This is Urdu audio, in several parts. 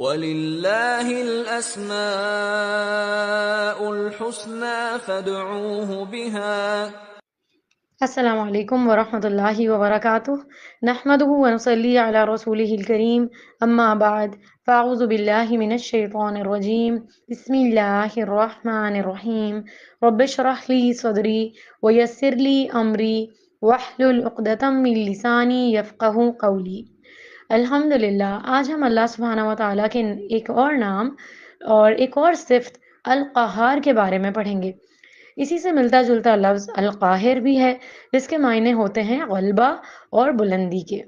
وَلِلَّهِ الْأَسْمَاءُ الْحُسْنَى فَادْعُوهُ بِهَا۔ السلام علیکم ورحمۃ اللہ وبرکاتہ، نحمده ونصلی علی رسولہ الکریم، اما بعد فاعوذ باللہ من الشیطان الرجیم، بسم اللہ الرحمن الرحیم، رب اشرح لی صدری ویسر لی امری واحلل عقدۃ من لسانی یفقہوا قولی۔ الحمدللہ، آج ہم اللہ سبحانہ و تعالیٰ کے ایک اور نام اور ایک اور صفت القہار کے بارے میں پڑھیں گے۔ اسی سے ملتا جلتا لفظ القاہر بھی ہے، جس کے معنی ہوتے ہیں غلبہ اور بلندی کے۔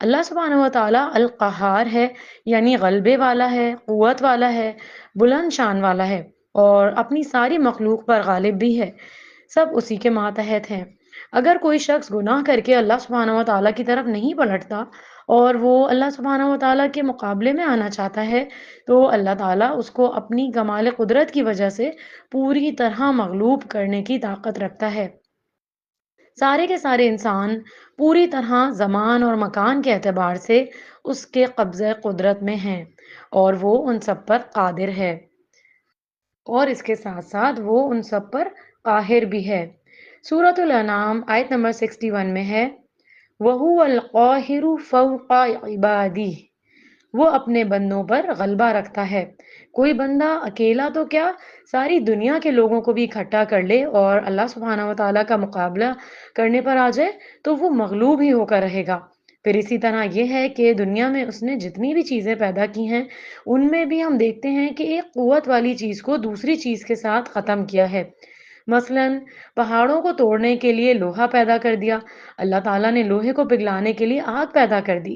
اللہ سبحانہ و تعالیٰ القہار ہے، یعنی غلبے والا ہے، قوت والا ہے، بلند شان والا ہے، اور اپنی ساری مخلوق پر غالب بھی ہے۔ سب اسی کے ماتحت ہیں۔ اگر کوئی شخص گناہ کر کے اللہ سبحانہ و تعالیٰ کی طرف نہیں پلٹتا اور وہ اللہ سبحانہ و تعالیٰ کے مقابلے میں آنا چاہتا ہے، تو اللہ تعالیٰ اس کو اپنی کمال قدرت کی وجہ سے پوری طرح مغلوب کرنے کی طاقت رکھتا ہے۔ سارے کے سارے انسان پوری طرح زمان اور مکان کے اعتبار سے اس کے قبضہ قدرت میں ہیں، اور وہ ان سب پر قادر ہے، اور اس کے ساتھ ساتھ وہ ان سب پر قاہر بھی ہے۔ سورۃ الانعام آیت نمبر 61 میں ہے، وَهُوَ الْقَاهِرُ فَوْقَ عِبَادِهِ، وہ اپنے بندوں پر غلبہ رکھتا ہے۔ کوئی بندہ اکیلا تو کیا، ساری دنیا کے لوگوں کو بھی اکٹھا کر لے اور اللہ سبحانہ و تعالیٰ کا مقابلہ کرنے پر آ جائے تو وہ مغلوب ہی ہو کر رہے گا۔ پھر اسی طرح یہ ہے کہ دنیا میں اس نے جتنی بھی چیزیں پیدا کی ہیں، ان میں بھی ہم دیکھتے ہیں کہ ایک قوت والی چیز کو دوسری چیز کے ساتھ ختم کیا ہے۔ مثلاً پہاڑوں کو توڑنے کے لیے لوہا پیدا کر دیا، اللہ تعالیٰ نے لوہے کو پگھلانے کے لیے آگ پیدا کر دی،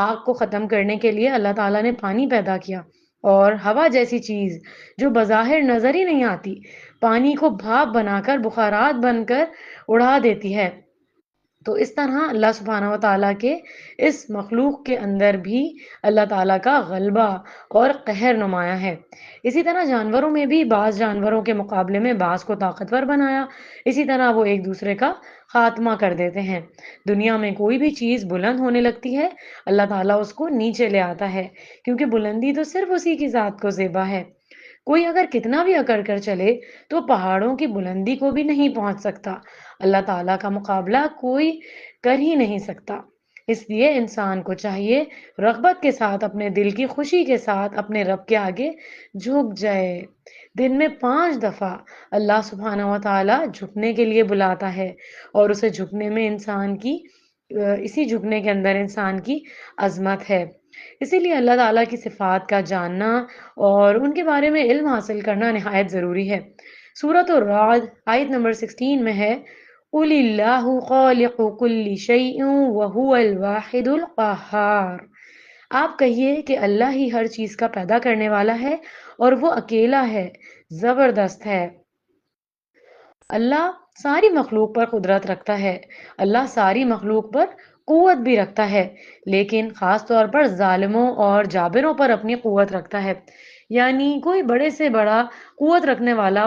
آگ کو ختم کرنے کے لیے اللہ تعالیٰ نے پانی پیدا کیا، اور ہوا جیسی چیز جو بظاہر نظر ہی نہیں آتی، پانی کو بھاپ بنا کر بخارات بن کر اڑا دیتی ہے۔ تو اس طرح اللہ سبحانہ و تعالیٰ کے اس مخلوق کے اندر بھی اللہ تعالیٰ کا غلبہ اور قہر نمایاں ہے۔ اسی طرح جانوروں میں بھی بعض جانوروں کے مقابلے میں بعض کو طاقتور بنایا، اسی طرح وہ ایک دوسرے کا خاتمہ کر دیتے ہیں۔ دنیا میں کوئی بھی چیز بلند ہونے لگتی ہے، اللہ تعالیٰ اس کو نیچے لے آتا ہے، کیونکہ بلندی تو صرف اسی کی ذات کو زیبا ہے۔ کوئی اگر کتنا بھی اکڑ کر چلے تو پہاڑوں کی بلندی کو بھی نہیں پہنچ سکتا، اللہ تعالیٰ کا مقابلہ کوئی کر ہی نہیں سکتا۔ اس لیے انسان کو چاہیے رغبت کے ساتھ، اپنے دل کی خوشی کے ساتھ اپنے رب کے آگے جھک جائے۔ دن میں 5 دفعہ اللہ سبحانہ و تعالیٰ جھکنے کے لیے بلاتا ہے، اور اسے جھکنے میں اسی جھکنے کے اندر انسان کی عظمت ہے۔ اسی لیے اللہ تعالیٰ کی صفات کا جاننا اور ان کے بارے میں علم حاصل کرنا نہایت ضروری ہے۔ سورۃ الرعد آیت نمبر 16 میں ہے، قُلِ اللَّهُ خَالِقُ كُلِّ شَيْءٍ وَهُوَ الْوَاحِدُ الْقَهَّارُ، آپ کہیے کہ اللہ ہی ہر چیز کا پیدا کرنے والا ہے اور وہ اکیلا ہے، زبردست ہے۔ اللہ ساری مخلوق پر قدرت رکھتا ہے، اللہ ساری مخلوق پر قوت بھی رکھتا ہے، لیکن خاص طور پر ظالموں اور جابروں پر اپنی قوت رکھتا ہے۔ یعنی کوئی بڑے سے بڑا قوت رکھنے والا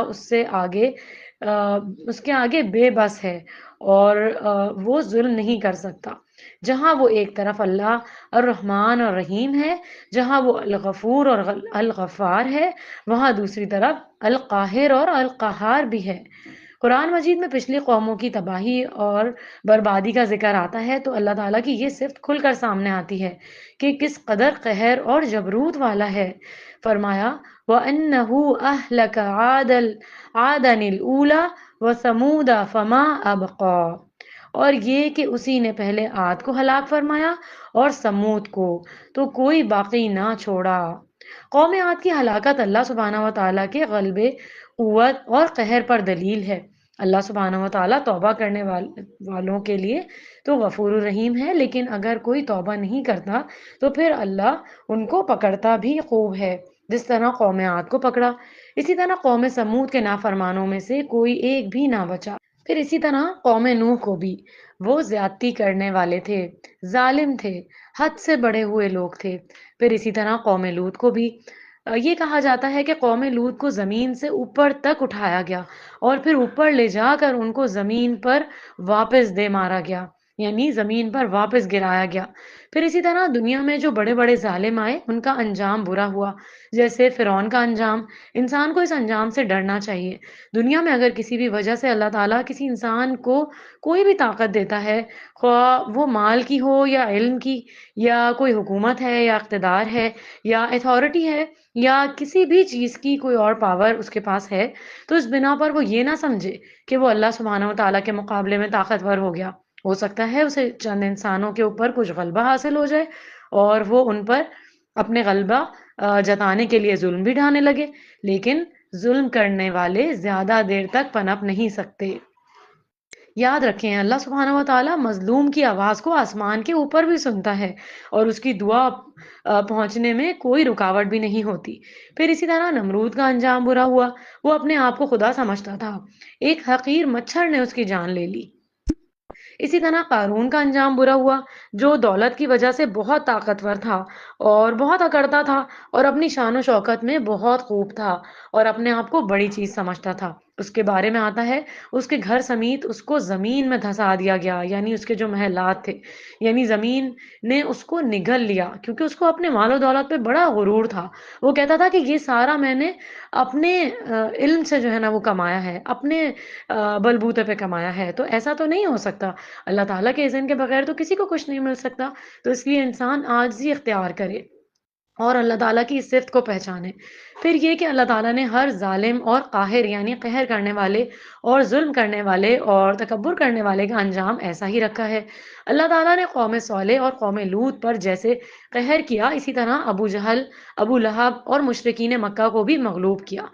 اس کے آگے بے بس ہے، اور وہ ظلم نہیں کر سکتا۔ جہاں وہ ایک طرف اللہ الرحمن اور رحیم ہے، جہاں وہ الغفور اور الغفار ہے، وہاں دوسری طرف القاہر اور القہار بھی ہے۔ قرآن مجید میں پچھلی قوموں کی تباہی اور بربادی کا ذکر آتا ہے تو اللہ تعالیٰ کی یہ صفت کھل کر سامنے آتی ہے کہ کس قدر قہر اور جبروت والا ہے۔ فرمایا، وَأَنَّهُ أَهْلَكَ عَادًا الْأُولَىٰ وَثَمُودَ فَمَا أَبْقَىٰ، اور یہ کہ اسی نے پہلے عاد کو ہلاک فرمایا اور سمود کو، تو کوئی باقی نہ چھوڑا۔ قوم عاد کی ہلاکت اللہ سبحانہ و تعالیٰ کے غلبے، قوت اور قہر پر دلیل ہے۔ اللہ سبحانہ و تعالیٰ توبہ کرنے والوں کے لیے تو غفور الرحیم ہے، لیکن اگر کوئی توبہ نہیں کرتا تو پھر اللہ ان کو پکڑتا بھی خوب ہے، جس طرح قوم عاد کو پکڑا۔ اسی طرح قوم سمود کے نافرمانوں میں سے کوئی ایک بھی نہ بچا۔ پھر اسی طرح قوم نوح کو بھی، وہ زیادتی کرنے والے تھے، ظالم تھے، حد سے بڑے ہوئے لوگ تھے۔ پھر اسی طرح قوم لوط کو بھی، یہ کہا جاتا ہے کہ قوم لوط کو زمین سے اوپر تک اٹھایا گیا اور پھر اوپر لے جا کر ان کو زمین پر واپس دے مارا گیا۔ یعنی زمین پر واپس گرایا گیا۔ پھر اسی طرح دنیا میں جو بڑے بڑے ظالم آئے ان کا انجام برا ہوا، جیسے فرعون کا انجام۔ انسان کو اس انجام سے ڈرنا چاہیے۔ دنیا میں اگر کسی بھی وجہ سے اللہ تعالیٰ کسی انسان کو کوئی بھی طاقت دیتا ہے، خواہ وہ مال کی ہو یا علم کی، یا کوئی حکومت ہے یا اقتدار ہے یا اتھارٹی ہے، یا کسی بھی چیز کی کوئی اور پاور اس کے پاس ہے، تو اس بنا پر وہ یہ نہ سمجھے کہ وہ اللہ سبحانہ و تعالیٰ کے مقابلے میں طاقتور ہو گیا۔ ہو سکتا ہے اسے چند انسانوں کے اوپر کچھ غلبہ حاصل ہو جائے اور وہ ان پر اپنے غلبہ جتانے کے لیے ظلم بھی ڈھانے لگے، لیکن ظلم کرنے والے زیادہ دیر تک پنپ نہیں سکتے۔ یاد رکھیں اللہ سبحانہ و تعالیٰ مظلوم کی آواز کو آسمان کے اوپر بھی سنتا ہے، اور اس کی دعا پہنچنے میں کوئی رکاوٹ بھی نہیں ہوتی۔ پھر اسی طرح نمرود کا انجام برا ہوا۔ وہ اپنے آپ کو خدا سمجھتا تھا، ایک حقیر مچھر نے اس کی جان لے لی۔ اسی طرح قارون کا انجام برا ہوا، جو دولت کی وجہ سے بہت طاقتور تھا اور بہت اکڑتا تھا، اور اپنی شان و شوکت میں بہت خوب تھا اور اپنے آپ کو بڑی چیز سمجھتا تھا۔ اس کے بارے میں آتا ہے اس کے گھر سمیت اس کو زمین میں دھسا دیا گیا، یعنی اس کے جو محلات تھے، یعنی زمین نے اس کو نگل لیا، کیونکہ اس کو اپنے مال و دولت پہ بڑا غرور تھا۔ وہ کہتا تھا کہ یہ سارا میں نے اپنے علم سے جو ہے نا وہ کمایا ہے، اپنے بلبوتے پہ کمایا ہے، تو ایسا تو نہیں ہو سکتا، اللہ تعالیٰ کے اذن کے بغیر تو کسی کو کچھ نہیں مل سکتا۔ تو اس لیے انسان عاجزی اختیار کرے اور اللہ تعالیٰ کی اس صفت کو پہچانے۔ پھر یہ کہ اللہ تعالیٰ نے ہر ظالم اور قاہر یعنی قہر کرنے والے اور ظلم کرنے والے اور تکبر کرنے والے کا انجام ایسا ہی رکھا ہے۔ اللہ تعالیٰ نے قوم صالح اور قوم لوط پر جیسے قہر کیا، اسی طرح ابو جہل، ابو لہب اور مشرکین مکہ کو بھی مغلوب کیا۔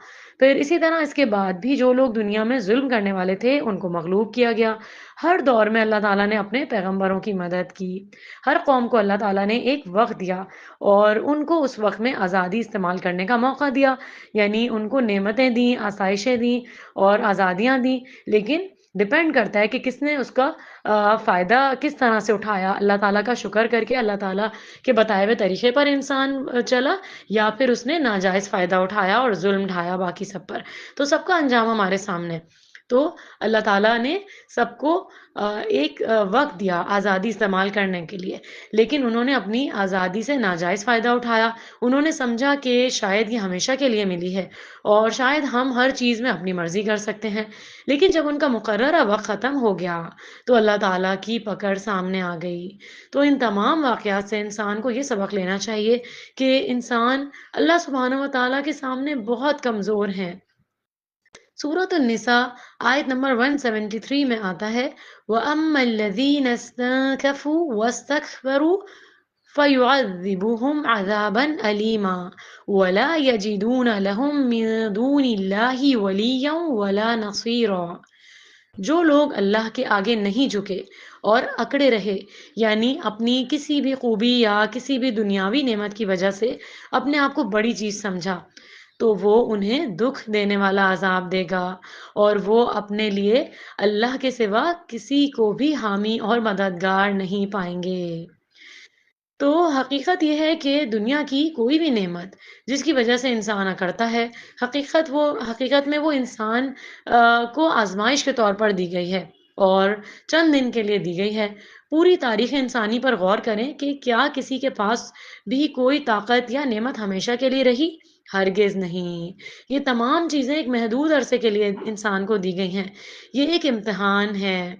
پھر اسی طرح اس کے بعد بھی جو لوگ دنیا میں ظلم کرنے والے تھے ان کو مغلوب کیا گیا۔ ہر دور میں اللہ تعالیٰ نے اپنے پیغمبروں کی مدد کی۔ ہر قوم کو اللہ تعالیٰ نے ایک وقت دیا اور ان کو اس وقت میں آزادی استعمال کرنے کا موقع دیا، یعنی ان کو نعمتیں دیں، آسائشیں دیں اور آزادیاں دیں، لیکن ڈپینڈ کرتا ہے کہ کس نے اس کا فائدہ کس طرح سے اٹھایا۔ اللہ تعالیٰ کا شکر کر کے اللہ تعالیٰ کے بتائے ہوئے طریقے پر انسان چلا، یا پھر اس نے ناجائز فائدہ اٹھایا اور ظلم ڈھایا باقی سب پر۔ تو سب کا انجام ہمارے سامنے۔ تو اللہ تعالیٰ نے سب کو ایک وقت دیا آزادی استعمال کرنے کے لیے، لیکن انہوں نے اپنی آزادی سے ناجائز فائدہ اٹھایا۔ انہوں نے سمجھا کہ شاید یہ ہمیشہ کے لیے ملی ہے اور شاید ہم ہر چیز میں اپنی مرضی کر سکتے ہیں، لیکن جب ان کا مقررہ وقت ختم ہو گیا تو اللہ تعالیٰ کی پکڑ سامنے آ گئی۔ تو ان تمام واقعات سے انسان کو یہ سبق لینا چاہیے کہ انسان اللہ سبحانہ و تعالیٰ کے سامنے بہت کمزور ہیں۔ سورۃ النساء آیت نمبر 173 میں آتا ہے وَأَمَّا الَّذِينَ اسْتَنكَفُوا وَاسْتَكْبَرُوا فَيُعَذِّبُهُمْ عَذَابًا أَلِيمًا وَلَا يَجِدُونَ لَهُم مِّن دُونِ اللَّهِ وَلِيًّا وَلَا نَصِيرًا۔ جو لوگ اللہ کے آگے نہیں جھکے اور اکڑے رہے، یعنی اپنی کسی بھی خوبی یا کسی بھی دنیاوی نعمت کی وجہ سے اپنے آپ کو بڑی چیز سمجھا، تو وہ انہیں دکھ دینے والا عذاب دے گا، اور وہ اپنے لیے اللہ کے سوا کسی کو بھی حامی اور مددگار نہیں پائیں گے۔ تو حقیقت یہ ہے کہ دنیا کی کوئی بھی نعمت جس کی وجہ سے انسان اکڑتا ہے، حقیقت میں وہ انسان کو آزمائش کے طور پر دی گئی ہے اور چند دن کے لیے دی گئی ہے۔ پوری تاریخ انسانی پر غور کریں کہ کیا کسی کے پاس بھی کوئی طاقت یا نعمت ہمیشہ کے لیے رہی؟ ہرگز نہیں۔ یہ تمام چیزیں ایک محدود عرصے کے لیے انسان کو دی گئی ہیں۔ یہ ایک امتحان ہے،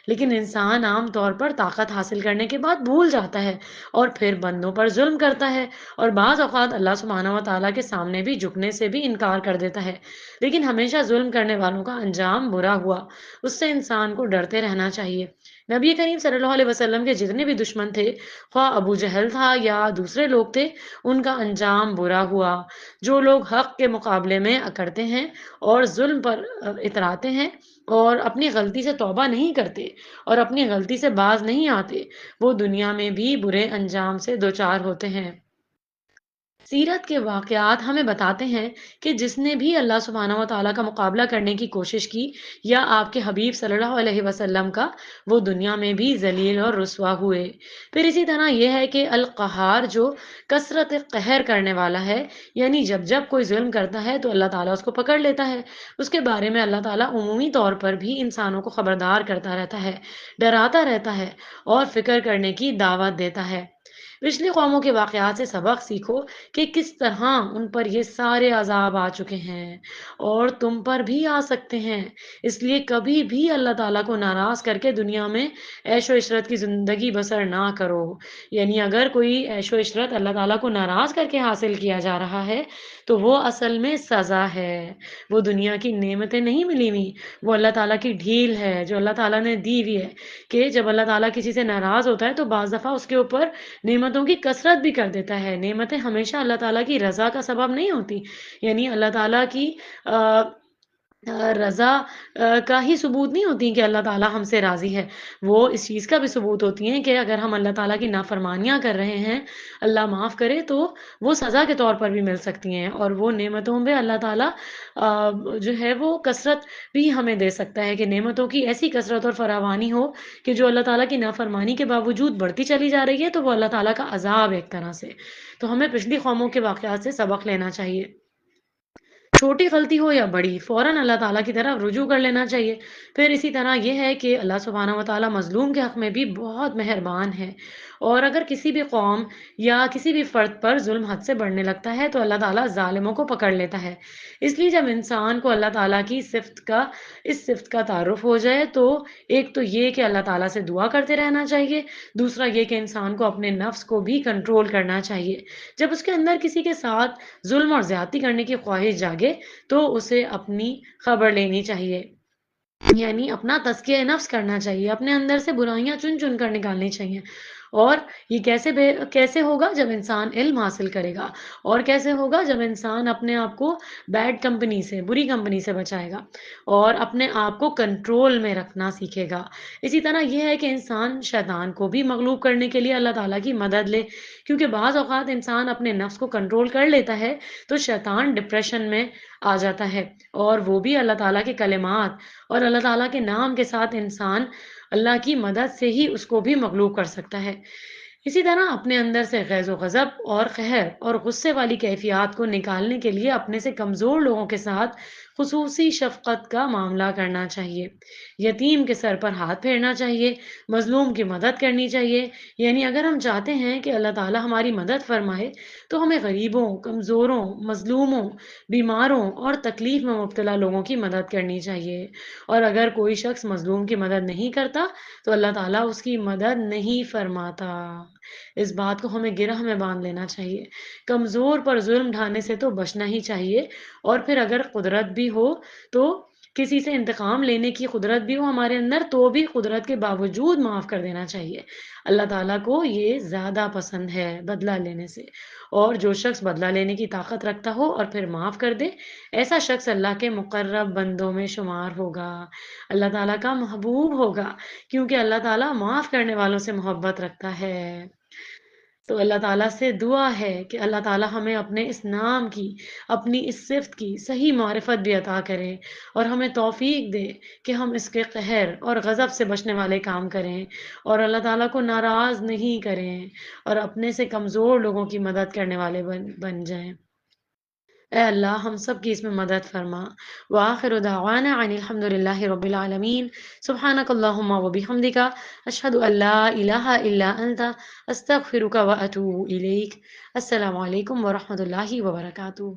لیکن انسان عام طور پر طاقت حاصل کرنے کے بعد بھول جاتا ہے اور پھر بندوں پر ظلم کرتا ہے، اور بعض اوقات اللہ سبحانہ و تعالیٰ کے سامنے بھی جھکنے سے بھی انکار کر دیتا ہے۔ لیکن ہمیشہ ظلم کرنے والوں کا انجام برا ہوا، اس سے انسان کو ڈرتے رہنا چاہیے۔ نبی کریم صلی اللہ علیہ وسلم کے جتنے بھی دشمن تھے، خواہ ابو جہل تھا یا دوسرے لوگ تھے، ان کا انجام برا ہوا۔ جو لوگ حق کے مقابلے میں اکڑتے ہیں اور ظلم پر اتراتے ہیں اور اپنی غلطی سے توبہ نہیں کرتے اور اپنی غلطی سے باز نہیں آتے، وہ دنیا میں بھی برے انجام سے دوچار ہوتے ہیں۔ سیرت کے واقعات ہمیں بتاتے ہیں کہ جس نے بھی اللہ سبحانہ و تعالیٰ کا مقابلہ کرنے کی کوشش کی یا آپ کے حبیب صلی اللہ علیہ وسلم کا، وہ دنیا میں بھی ذلیل اور رسوا ہوئے۔ پھر اسی طرح یہ ہے کہ القہار جو کثرت قہر کرنے والا ہے، یعنی جب جب کوئی ظلم کرتا ہے تو اللہ تعالیٰ اس کو پکڑ لیتا ہے۔ اس کے بارے میں اللہ تعالیٰ عمومی طور پر بھی انسانوں کو خبردار کرتا رہتا ہے، ڈراتا رہتا ہے اور فکر کرنے کی دعوت دیتا ہے۔ پچھلی قوموں کے واقعات سے سبق سیکھو کہ کس طرح ان پر یہ سارے عذاب آ چکے ہیں اور تم پر بھی آ سکتے ہیں۔ اس لیے کبھی بھی اللہ تعالیٰ کو ناراض کر کے دنیا میں عیش و عشرت کی زندگی بسر نہ کرو۔ یعنی اگر کوئی عیش و عشرت اللہ تعالیٰ کو ناراض کر کے حاصل کیا جا رہا ہے تو وہ اصل میں سزا ہے، وہ دنیا کی نعمتیں نہیں ملی ہوئی، وہ اللہ تعالیٰ کی ڈھیل ہے جو اللہ تعالیٰ نے دی ہوئی ہے کہ جب اللہ تعالیٰ کسی سے ناراض ہوتا ہے تو بعض دفعہ اس کے اوپر نعمتوں کی کثرت بھی کر دیتا ہے۔ نعمتیں ہمیشہ اللہ تعالیٰ کی رضا کا سبب نہیں ہوتی، یعنی اللہ تعالیٰ کی رضا کا ہی ثبوت نہیں ہوتی کہ اللہ تعالیٰ ہم سے راضی ہے، وہ اس چیز کا بھی ثبوت ہوتی ہیں کہ اگر ہم اللہ تعالیٰ کی نافرمانیاں کر رہے ہیں، اللہ معاف کرے، تو وہ سزا کے طور پر بھی مل سکتی ہیں، اور وہ نعمتوں میں اللہ تعالیٰ جو ہے وہ کثرت بھی ہمیں دے سکتا ہے کہ نعمتوں کی ایسی کثرت اور فراوانی ہو کہ جو اللہ تعالیٰ کی نافرمانی کے باوجود بڑھتی چلی جا رہی ہے تو وہ اللہ تعالیٰ کا عذاب ایک طرح سے۔ تو ہمیں پچھلی قوموں کے واقعات سے سبق لینا چاہیے، چھوٹی غلطی ہو یا بڑی، فوراً اللہ تعالیٰ کی طرف رجوع کر لینا چاہیے۔ پھر اسی طرح یہ ہے کہ اللہ سبحانہ و تعالیٰ مظلوم کے حق میں بھی بہت مہربان ہے، اور اگر کسی بھی قوم یا کسی بھی فرد پر ظلم حد سے بڑھنے لگتا ہے تو اللہ تعالیٰ ظالموں کو پکڑ لیتا ہے۔ اس لیے جب انسان کو اللہ تعالیٰ کی اس صفت کا تعارف ہو جائے تو ایک تو یہ کہ اللہ تعالیٰ سے دعا کرتے رہنا چاہیے، دوسرا یہ کہ انسان کو اپنے نفس کو بھی کنٹرول کرنا چاہیے۔ جب اس کے اندر کسی کے ساتھ ظلم اور زیادتی کرنے کی خواہش جاگے تو اسے اپنی خبر لینی چاہیے، یعنی اپنا تزکیہ نفس کرنا چاہیے، اپنے اندر سے برائیاں چن چن کر نکالنی چاہیے۔ اور یہ کیسے ہوگا؟ جب انسان علم حاصل کرے گا، اور کیسے ہوگا؟ جب انسان اپنے آپ کو بیڈ کمپنی سے، بری کمپنی سے بچائے گا اور اپنے آپ کو کنٹرول میں رکھنا سیکھے گا۔ اسی طرح یہ ہے کہ انسان شیطان کو بھی مغلوب کرنے کے لیے اللہ تعالیٰ کی مدد لے، کیونکہ بعض اوقات انسان اپنے نفس کو کنٹرول کر لیتا ہے تو شیطان ڈپریشن میں آ جاتا ہے، اور وہ بھی اللہ تعالیٰ کے کلمات اور اللہ تعالیٰ کے نام کے ساتھ انسان اللہ کی مدد سے ہی اس کو بھی مغلوب کر سکتا ہے۔ اسی طرح اپنے اندر سے غیظ و غضب اور قہر اور غصے والی کیفیات کو نکالنے کے لیے اپنے سے کمزور لوگوں کے ساتھ خصوصی شفقت کا معاملہ کرنا چاہیے، یتیم کے سر پر ہاتھ پھیرنا چاہیے، مظلوم کی مدد کرنی چاہیے۔ یعنی اگر ہم چاہتے ہیں کہ اللہ تعالی ہماری مدد فرمائے تو ہمیں غریبوں، کمزوروں، مظلوموں، بیماروں اور تکلیف میں مبتلا لوگوں کی مدد کرنی چاہیے، اور اگر کوئی شخص مظلوم کی مدد نہیں کرتا تو اللہ تعالیٰ اس کی مدد نہیں فرماتا۔ اس بات کو ہمیں گرہ میں باندھ لینا چاہیے، کمزور پر ظلم ڈھانے سے تو بچنا ہی چاہیے، اور پھر اگر قدرت بھی ہو تو کسی سے انتقام لینے کی قدرت بھی ہو ہمارے اندر تو بھی قدرت کے باوجود معاف کر دینا چاہیے۔ اللہ تعالیٰ کو یہ زیادہ پسند ہے بدلہ لینے سے، اور جو شخص بدلہ لینے کی طاقت رکھتا ہو اور پھر معاف کر دے، ایسا شخص اللہ کے مقرب بندوں میں شمار ہوگا، اللہ تعالیٰ کا محبوب ہوگا، کیونکہ اللہ تعالیٰ معاف کرنے والوں سے محبت رکھتا ہے۔ تو اللہ تعالیٰ سے دعا ہے کہ اللہ تعالیٰ ہمیں اپنے اس نام کی، اپنی اس صفت کی صحیح معرفت بھی عطا کرے، اور ہمیں توفیق دے کہ ہم اس کے قہر اور غضب سے بچنے والے کام کریں، اور اللہ تعالیٰ کو ناراض نہیں کریں، اور اپنے سے کمزور لوگوں کی مدد کرنے والے بن جائیں۔ اے اللہ ہم سب کی اس میں مدد فرما۔ وآخر دعوانا عن الحمد للہ رب العالمین۔ سبحانک اللہم و بحمدک، اشہد ان لا الہ الا انت، استغفرک و اتوب الیک۔ السلام علیکم ورحمۃ اللہ وبرکاتہ۔